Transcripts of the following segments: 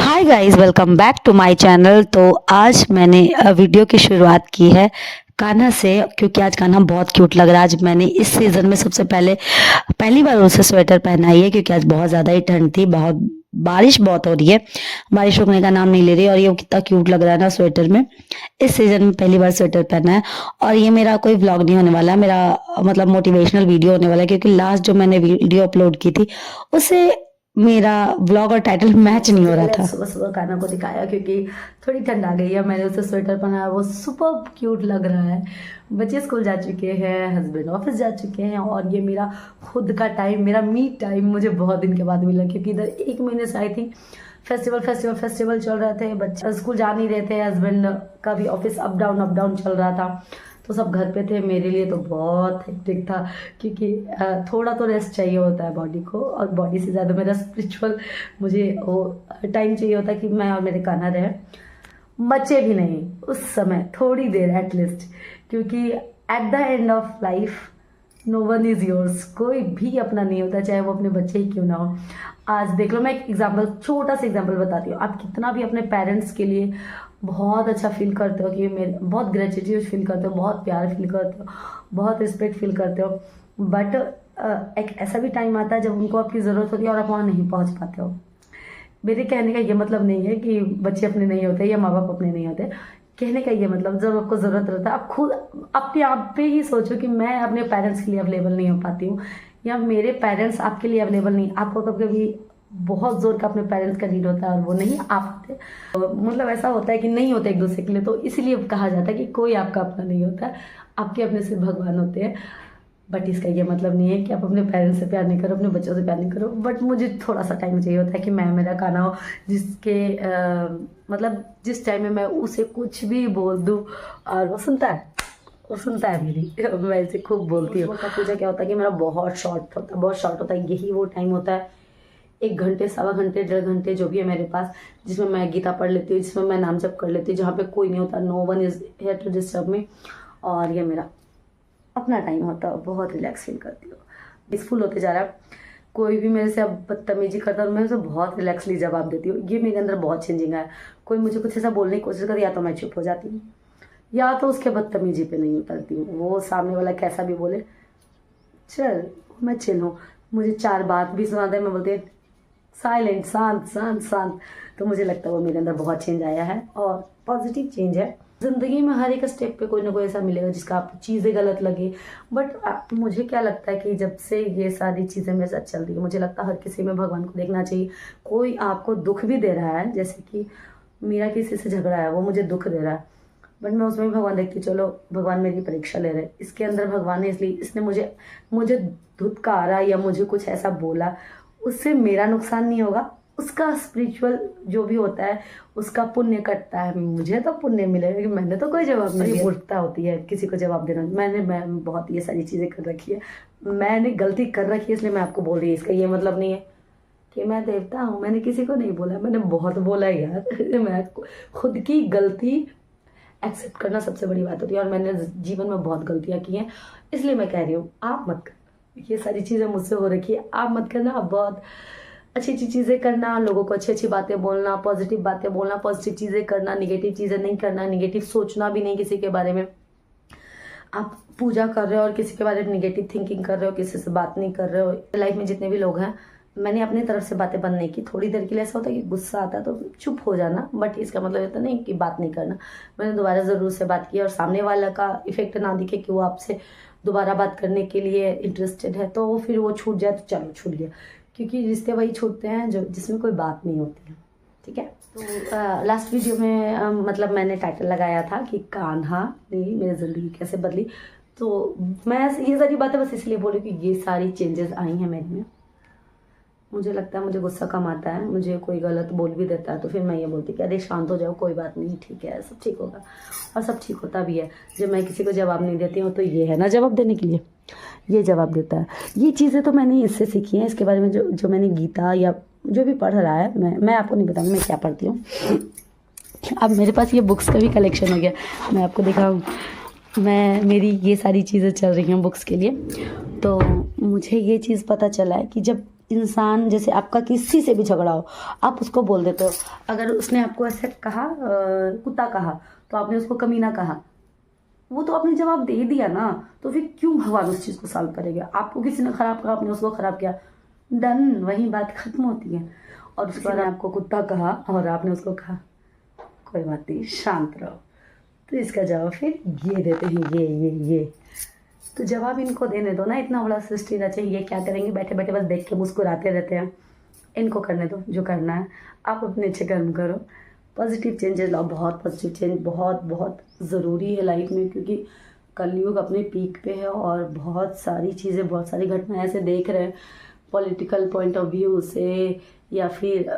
Hi guys, welcome back to my channel. तो आज मैंने वीडियो की शुरुआत की है कान्हा से, क्योंकि आज कान्हा बहुत क्यूट लग रहा है। आज मैंने इस सीज़न में सबसे पहली बार उसे स्वेटर पहनाई है, क्योंकि आज बहुत ज़्यादा ही ठंड थी, बहुत बारिश बहुत हो रही है। बारिश रुकने का नाम नहीं ले रही और ये कितना क्यूट लग रहा है ना स्वेटर में। इस सीज़न में पहली बार स्वेटर पहना है। और ये मेरा कोई व्लॉग नहीं होने वाला, मेरा मतलब मोटिवेशनल वीडियो होने वाला है, क्योंकि लास्ट जो मैंने वीडियो अपलोड की थी उससे मेरा व्लॉग और टाइटल मैच नहीं हो रहा था। सुबह सुबह कान्हा को दिखाया, क्योंकि थोड़ी ठंड आ गई है। मैंने उसे स्वेटर पहनाया, वो सुपर क्यूट लग रहा है। बच्चे स्कूल जा चुके हैं, हस्बैंड ऑफिस जा चुके हैं, और ये मेरा खुद का टाइम, मेरा मी टाइम मुझे बहुत दिन के बाद मिला, क्योंकि इधर 1 महीने से आई थी फेस्टिवल चल रहे थे। बच्चे स्कूल जा नहीं रहे थे, हस्बैंड का भी ऑफिस अप डाउन चल रहा था, तो सब घर पे थे। मेरे लिए तो बहुत हेक्टिक था, क्योंकि थोड़ा तो रेस्ट चाहिए होता है बॉडी को, और बॉडी से ज़्यादा मेरा स्पिरिचुअल मुझे वो टाइम चाहिए होता है कि मैं और मेरे कान्हा रहे, बच्चे भी नहीं उस समय, थोड़ी देर एटलीस्ट, क्योंकि at the end of life no one is yours. कोई भी अपना नहीं होता, चाहे वो अपने बच्चे ही क्यों ना हो। आज देख लो, मैं एक एग्जाम्पल, छोटा सा एग्जाम्पल बताती हूँ। आप कितना भी अपने पेरेंट्स के लिए बहुत अच्छा फील करते हो, कि मेरे बहुत ग्रेटिट्यूड फील करते हो, बहुत प्यार फील करते हो, बहुत रिस्पेक्ट फील करते हो, बट एक ऐसा भी टाइम आता है जब उनको आपकी ज़रूरत होती है और आप वहाँ नहीं पहुँच पाते हो। मेरे कहने का ये मतलब नहीं है कि बच्चे अपने नहीं होते या माँ बाप अपने नहीं होते। कहने का ये मतलब, जब आपको ज़रूरत रहता है, आप खुद अपने आप पे ही सोचो कि मैं अपने पेरेंट्स के लिए अवेलेबल नहीं हो पाती हूँ, या मेरे पेरेंट्स आपके लिए अवेलेबल नहीं। आपको कभी कभी बहुत जोर का अपने पेरेंट्स का नीड होता है और वो नहीं आ पाते, तो मतलब ऐसा होता है कि नहीं होता एक दूसरे के लिए, तो इसीलिए कहा जाता है कि कोई आपका अपना नहीं होता, आपके अपने सिर्फ भगवान होते हैं। बट इसका ये मतलब नहीं है कि आप अपने पेरेंट्स से प्यार नहीं करो, अपने बच्चों से प्यार नहीं करो। बट मुझे थोड़ा सा टाइम चाहिए होता है कि मैं, मेरा कान्हा हो, जिसके मतलब जिस टाइम में मैं उसे कुछ भी बोल दूँ और वो सुनता है मेरी। मैं इसे खूब बोलती हूँ। पूजा क्या होता है कि मेरा बहुत शॉर्ट होता है। यही वो टाइम होता है, 1 घंटे, सवा घंटे, 1.5 घंटे जो भी है मेरे पास, जिसमें मैं गीता पढ़ लेती हूँ, जिसमें मैं नाम जप कर लेती हूँ, जहाँ पे कोई नहीं होता, no one is here to disturb me. और ये मेरा अपना टाइम होता है, बहुत रिलैक्स फील करती हूँ। पीसफुल होते जा रहा है। कोई भी मेरे से अब बदतमीजी करता है, मैं उसे बहुत रिलैक्सली जवाब देती हूँ। ये मेरे अंदर बहुत चेंजिंग है। कोई मुझे कुछ ऐसा बोलने की कोशिश करे, या तो मैं चुप हो जाती हूँ, या तो उसके बदतमीजी पे नहीं उतरती हूँ। वो सामने वाला कैसा भी बोले, चल मैं चिल हूँ। मुझे 4 बात भी सुना दे, मैं बोलती साइलेंट, शांत। तो मुझे लगता है वो मेरे अंदर बहुत चेंज आया है, और पॉजिटिव चेंज है। ज़िंदगी में हर एक स्टेप पे कोई ना कोई ऐसा मिलेगा जिसका आपको चीज़ें गलत लगे, बट मुझे क्या लगता है कि जब से ये सारी चीज़ें मेरे साथ चल रही है, मुझे लगता है हर किसी में भगवान को देखना चाहिए। कोई आपको दुख भी दे रहा है, जैसे कि मेरा किसी से झगड़ा है, वो मुझे दुख दे रहा है, बट मैं उसमें भी भगवान देखती हूँ, चलो भगवान मेरी परीक्षा ले रहे हैं, इसके अंदर भगवान है, इसलिए इसने मुझे धुतकारा या मुझे कुछ ऐसा बोला, उससे मेरा नुकसान नहीं होगा, उसका स्पिरिचुअल जो भी होता है उसका पुण्य कटता है। मुझे तो पुण्य मिलेगा कि मैंने तो कोई जवाब नहीं दिया। मूर्खता होती है किसी को जवाब देना। मैं बहुत ये सारी चीज़ें कर रखी है, मैंने गलती कर रखी है, इसलिए मैं आपको बोल रही हूँ। इसका ये मतलब नहीं है कि मैं देवता हूँ, मैंने किसी को नहीं बोला, मैंने बहुत बोला है यार। मैं खुद की गलती एक्सेप्ट करना सबसे बड़ी बात होती है, और मैंने जीवन में बहुत गलतियाँ की हैं, इसलिए मैं कह रही हूँ आप मत कर। ये सारी चीज़ें मुझसे हो रखी है, आप मत करना। आप बहुत अच्छी चीज़ें करना, लोगों को अच्छी बातें बोलना, पॉजिटिव बातें बोलना, पॉजिटिव चीज़ें करना, निगेटिव चीज़ें नहीं करना, निगेटिव सोचना भी नहीं किसी के बारे में। आप पूजा कर रहे हो और किसी के बारे में निगेटिव थिंकिंग कर रहे हो, किसी से बात नहीं कर रहे हो। लाइफ में जितने भी लोग हैं, मैंने अपनी तरफ से बातें बंद नहीं की। थोड़ी देर के लिए ऐसा होता है कि गुस्सा आता है तो चुप हो जाना, बट इसका मतलब ये तो नहीं कि बात नहीं करना। मैंने दोबारा ज़रूर से बात की, और सामने वाला का इफेक्ट ना दिखे कि वो आपसे दोबारा बात करने के लिए इंटरेस्टेड है, तो फिर वो छूट जाए तो चलो छूट गया, क्योंकि रिश्ते वही छूटते हैं जो जिसमें कोई बात नहीं होती है। ठीक है। तो लास्ट वीडियो में मतलब मैंने टाइटल लगाया था कि कान्हा ने मेरी ज़िंदगी कैसे बदली। तो मैं ये सारी बातें बस इसलिए बोली कि ये सारी चेंजेस आई हैं मेरे में। मुझे लगता है मुझे गुस्सा कम आता है, मुझे कोई गलत बोल भी देता है तो फिर मैं ये बोलती कि अरे शांत हो जाओ, कोई बात नहीं, ठीक है, सब ठीक होगा, और सब ठीक होता भी है। जब मैं किसी को जवाब नहीं देती हूँ तो ये है ना जवाब देने के लिए, ये जवाब देता है। ये चीज़ें तो मैंने इससे सीखी हैं। इसके बारे में जो मैंने गीता या जो भी पढ़ रहा है, मैं आपको नहीं बताऊँगी मैं क्या पढ़ती हूँ। अब मेरे पास ये बुक्स का भी कलेक्शन हो गया, मैं आपको दिखाऊँ। मेरी ये सारी चीज़ें चल रही हैं बुक्स के लिए। तो मुझे ये चीज़ पता चला है कि जब इंसान, जैसे आपका किसी से भी झगड़ा हो, आप उसको बोल देते हो। अगर उसने आपको ऐसे कहा, कुत्ता कहा, तो आपने उसको कमीना कहा, वो तो आपने जवाब दे दिया ना, तो फिर क्यों भगवान उस चीज़ को सॉल्व करेगा। आपको किसी ने खराब कहा, आपने उसको खराब किया, डन, वही बात खत्म होती है। और उसके बाद आपको कुत्ता कहा और आपने उसको कहा कोई बात नहीं, शांत रहो, तो इसका जवाब फिर ये देते हैं, ये। तो जवाब इनको देने दो ना, इतना बड़ा सृष्टि रचे, ये क्या करेंगे, बैठे बैठे बस देख के मुस्कुराते रहते हैं। इनको करने दो जो करना है, आप अपने अच्छे कर्म करो, पॉजिटिव चेंजेस लाओ। बहुत पॉजिटिव चेंज बहुत बहुत ज़रूरी है लाइफ में, क्योंकि कलयुग अपने पीक पे है और बहुत सारी चीज़ें, बहुत सारी घटनाएं ऐसे देख रहे हैं, पॉलिटिकल पॉइंट ऑफ व्यू से या फिर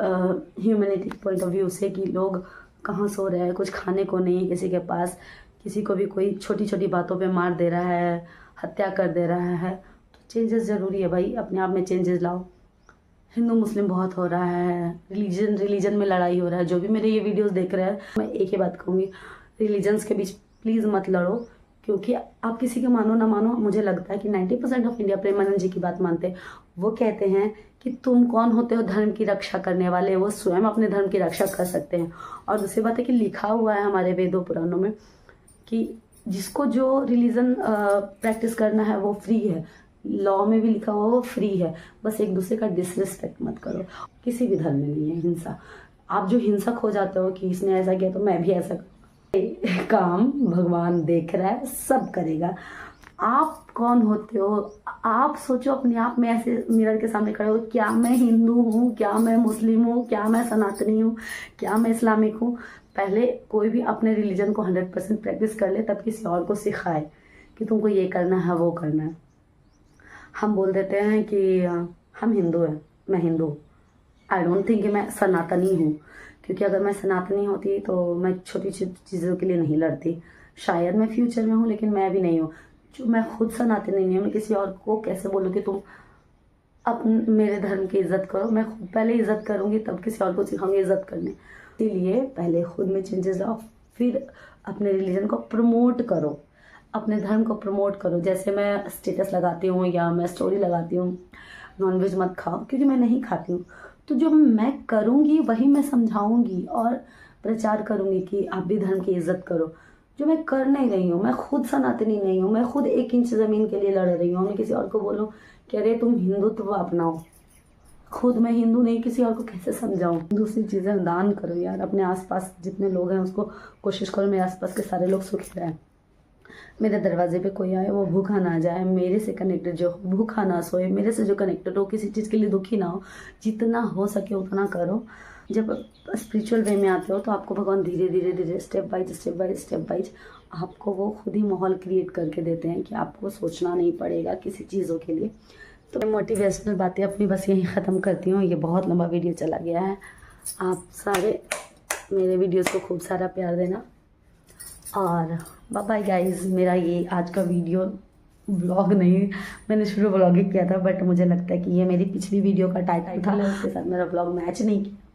ह्यूमैनिटी पॉइंट ऑफ व्यू से, कि लोग कहाँ सो रहे हैं, कुछ खाने को नहीं है किसी के पास, किसी को भी कोई छोटी छोटी बातों पे मार दे रहा है, हत्या कर दे रहा है। तो चेंजेस ज़रूरी है भाई, अपने आप में चेंजेस लाओ। हिंदू मुस्लिम बहुत हो रहा है, रिलीजन में लड़ाई हो रहा है। जो भी मेरे ये वीडियोस देख रहे हैं, मैं एक ही बात कहूँगी, रिलीजन्स के बीच प्लीज़ मत लड़ो, क्योंकि आप किसी के मानो ना मानो, मुझे लगता है कि 90% ऑफ इंडिया प्रेमानंद जी की बात मानते हैं। वो कहते हैं कि तुम कौन होते हो धर्म की रक्षा करने वाले, वो स्वयं अपने धर्म की रक्षा कर सकते हैं। और दूसरी बात है कि लिखा हुआ है हमारे वेदों पुराणों में कि जिसको जो रिलीजन प्रैक्टिस करना है वो फ्री है, लॉ में भी लिखा हुआ वो फ्री है, बस एक दूसरे का डिसरिस्पेक्ट मत करो। किसी भी धर्म में नहीं है हिंसा। आप जो हिंसक हो जाते हो कि इसने ऐसा किया तो मैं भी ऐसा काम भगवान देख रहा है, सब करेगा। आप कौन होते हो, आप सोचो अपने आप में, ऐसे मिरर के सामने खड़े हो, क्या मैं हिंदू हूँ, क्या मैं मुस्लिम हूँ, क्या मैं सनातनी हूँ, क्या मैं इस्लामिक हूँ। पहले कोई भी अपने रिलीजन को 100% प्रैक्टिस कर ले, तब किसी और को सिखाए कि तुमको ये करना है, वो करना है। हम बोल देते हैं कि हम हिंदू हैं, मैं हिंदू, आई डोंट थिंक कि मैं सनातनी हूँ, क्योंकि अगर मैं सनातनी होती तो मैं छोटी छोटी चीज़ों के लिए नहीं लड़ती। शायद मैं फ्यूचर में हूँ, लेकिन मैं भी नहीं हूँ। जो मैं खुद सनातनी नहीं हूँ, मैं किसी और को कैसे बोलूँ कि तुम अब मेरे धर्म की इज्जत करो। मैं खुद पहले इज्जत करूँगी, तब किसी और को सिखाऊंगी इज्जत करने। इसीलिए पहले खुद में चेंजेस लाओ, फिर अपने रिलीजन को प्रमोट करो, अपने धर्म को प्रमोट करो। जैसे मैं स्टेटस लगाती हूँ या मैं स्टोरी लगाती हूँ, नॉनवेज मत खाओ, क्योंकि मैं नहीं खाती हूँ। तो जो मैं करूँगी वही मैं समझाऊँगी और प्रचार करूँगी कि आप भी धर्म की इज्जत करो। जो मैं कर नहीं रही हूँ, मैं खुद सनातनी नहीं हूँ, मैं खुद 1 इंच ज़मीन के लिए लड़ रही हूँ। मैं किसी और को बोलूँ कि अरे तुम हिंदुत्व अपनाओ, खुद मैं हिंदू नहीं, किसी और को कैसे समझाऊं। दूसरी चीज़ें दान करो यार, अपने आसपास जितने लोग हैं उसको कोशिश करो मेरे आसपास के सारे लोग सुखी रहें। मेरे दरवाजे पे कोई आए वो भूखा ना जाए, मेरे से कनेक्टेड जो भूखा ना सोए, मेरे से जो कनेक्टेड हो किसी चीज़ के लिए दुखी ना हो। जितना हो सके उतना करो। जब स्पिरिचुअल वे में आते हो तो आपको भगवान धीरे धीरे धीरे स्टेप बाय स्टेप आपको वो खुद ही माहौल क्रिएट करके देते हैं कि आपको सोचना नहीं पड़ेगा किसी चीज़ों के लिए। तो मैं मोटिवेशनल बातें अपनी बस यहीं ख़त्म करती हूँ। ये बहुत लंबा वीडियो चला गया है। आप सारे मेरे वीडियोस को खूब सारा प्यार देना और बाय बाय गाइस। मेरा ये आज का वीडियो ब्लॉग नहीं, मैंने शुरू ब्लॉग ही किया था, बट मुझे लगता है कि ये मेरी पिछली वीडियो का टाइटल था, उसके साथ मेरा ब्लॉग मैच नहीं किया।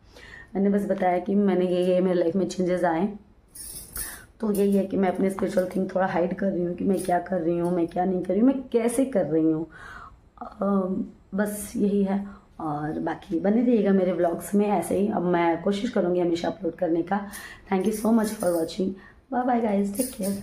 मैंने बस बताया कि मैंने ये मेरे लाइफ में चेंजेस आए। तो यही है कि मैं अपने स्पिरिचुअल थिंग थोड़ा हाइड कर रही हूँ कि मैं क्या कर रही हूँ, मैं क्या नहीं कर रही हूँ, मैं कैसे कर रही हूँ। बस यही है। और बाकी बने रहिएगा मेरे व्लॉग्स में ऐसे ही। अब मैं कोशिश करूँगी हमेशा अपलोड करने का। Thank you so much for watching. Bye bye guys, take care.